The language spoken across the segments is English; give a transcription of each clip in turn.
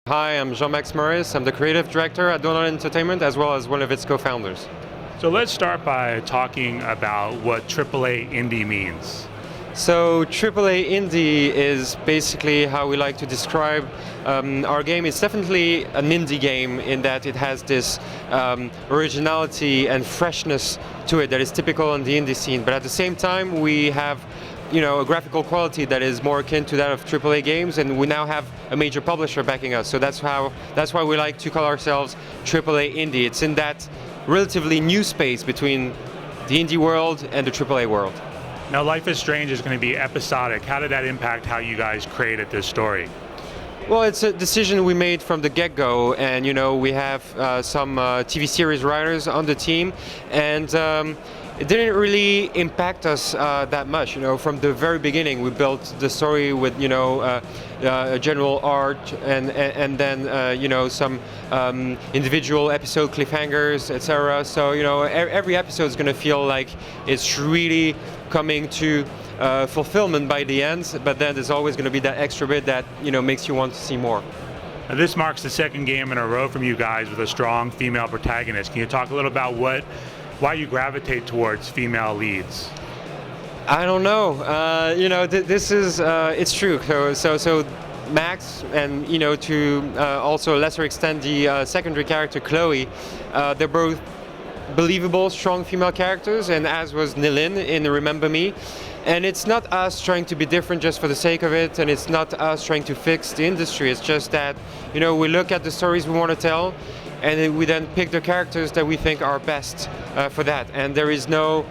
Hi, I'm Jean Maxime Moris. I'm the creative director at Dontnod Entertainment, as well as one of its co-founders. So let's start by talking about what AAA indie means. So AAA indie is basically how we like to describe our game. It's definitely an indie game in that it has this originality and freshness to it that is typical on the indie scene. But at the same time, we have a graphical quality that is more akin to that of AAA games, and we now have a major publisher backing us. So that's why we like to call ourselves AAA indie. It's in that relatively new space between the indie world and the AAA world. Now, Life is Strange is going to be episodic. How did that impact how you guys created this story? Well, it's a decision we made from the get-go, and we have some TV series writers on the team, and it didn't really impact us that much. From the very beginning, we built the story with a general art and then some individual episode cliffhangers, etc. So every episode is going to feel like it's really coming to fulfillment by the end, but then there's always going to be that extra bit that makes you want to see more. Now, this marks the second game in a row from you guys with a strong female protagonist. Can you talk a little about why you gravitate towards female leads? I don't know. This is it's true. So Max and to also a lesser extent the secondary character Chloe, they're both believable, strong female characters, and as was Nilin in Remember Me. And it's not us trying to be different just for the sake of it, and it's not us trying to fix the industry. It's just that we look at the stories we want to tell, and then we then pick the characters that we think are best for that. And there is no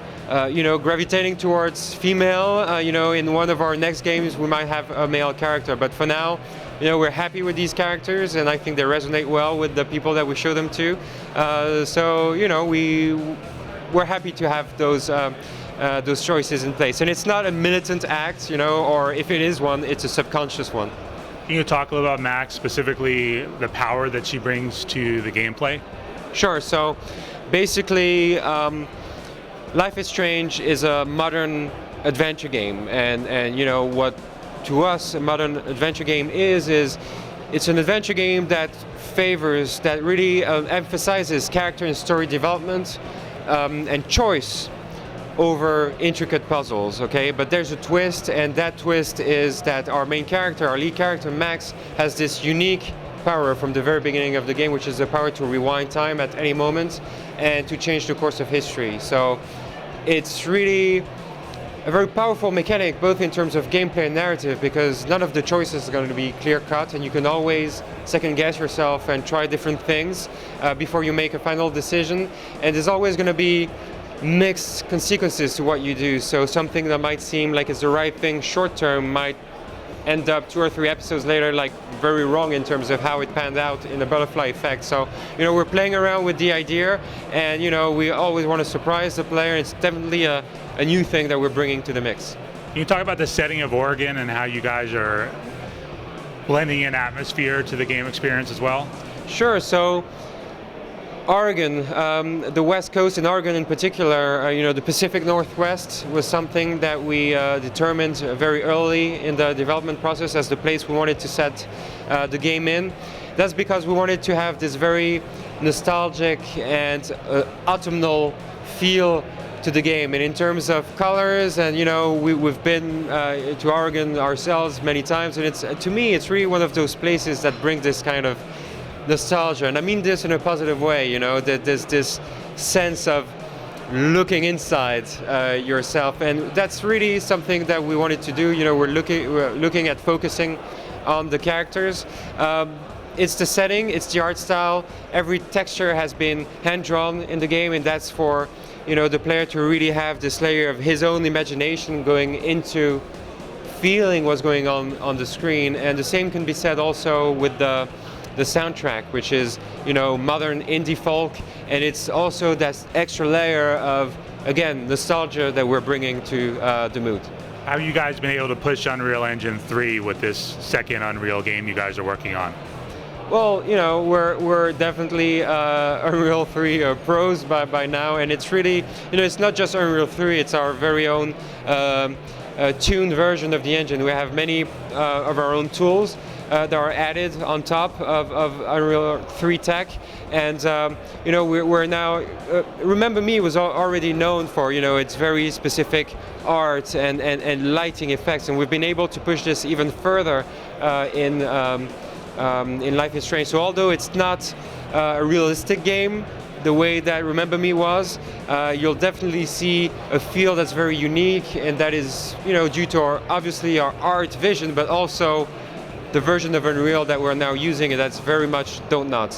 gravitating towards female. In one of our next games we might have a male character, but for now we're happy with these characters, and I think they resonate well with the people that we show them to. We're happy to have those choices in place, and it's not a militant act, or if it is one, it's a subconscious one. Can you talk a little about Max, specifically the power that she brings to the gameplay? Sure. So basically, Life is Strange is a modern adventure game, and what to us a modern adventure game is it's an adventure game that really emphasizes character and story development and choice over intricate puzzles, okay? But there's a twist, and that twist is that our lead character, Max, has this unique power from the very beginning of the game, which is the power to rewind time at any moment and to change the course of history. So it's really a very powerful mechanic, both in terms of gameplay and narrative, because none of the choices are going to be clear-cut, and you can always second-guess yourself and try different things before you make a final decision. And there's always going to be mixed consequences to what you do. So something that might seem like it's the right thing short-term might end up 2 or 3 episodes later like very wrong in terms of how it panned out in the butterfly effect. So we're playing around with the idea, and we always want to surprise the player. It's definitely a new thing that we're bringing to the mix. Can you talk about the setting of Oregon and how you guys are blending in atmosphere to the game experience as well? Sure. So Oregon, the West Coast and Oregon in particular, the Pacific Northwest was something that we determined very early in the development process as the place we wanted to set the game in. That's because we wanted to have this very nostalgic and autumnal feel to the game. And in terms of colors, and we've been to Oregon ourselves many times, and to me it's really one of those places that brings this kind of nostalgia, and I mean this in a positive way, that there's this sense of looking inside yourself, and that's really something that we wanted to do. We're looking at focusing on the characters. It's the setting, it's the art style. Every texture has been hand-drawn in the game, and that's for the player to really have this layer of his own imagination going into feeling what's going on the screen. And the same can be said also with the soundtrack, which is modern indie folk, and it's also that extra layer of, again, nostalgia that we're bringing to the mood. How have you guys been able to push Unreal Engine 3 with this second Unreal game you guys are working on? Well, we're definitely Unreal 3 pros by now, and it's really, it's not just Unreal 3, it's our very own tuned version of the engine. We have many of our own tools, that are added on top of Unreal 3 tech, and you know, we're now Remember Me was already known for, you know, its very specific art and lighting effects, and we've been able to push this even further in Life is Strange. So although it's not a realistic game the way that Remember Me was, you'll definitely see a feel that's very unique, and that is, you know, due to obviously our art vision, but also the version of Unreal that we're now using, and that's very much Dontnod.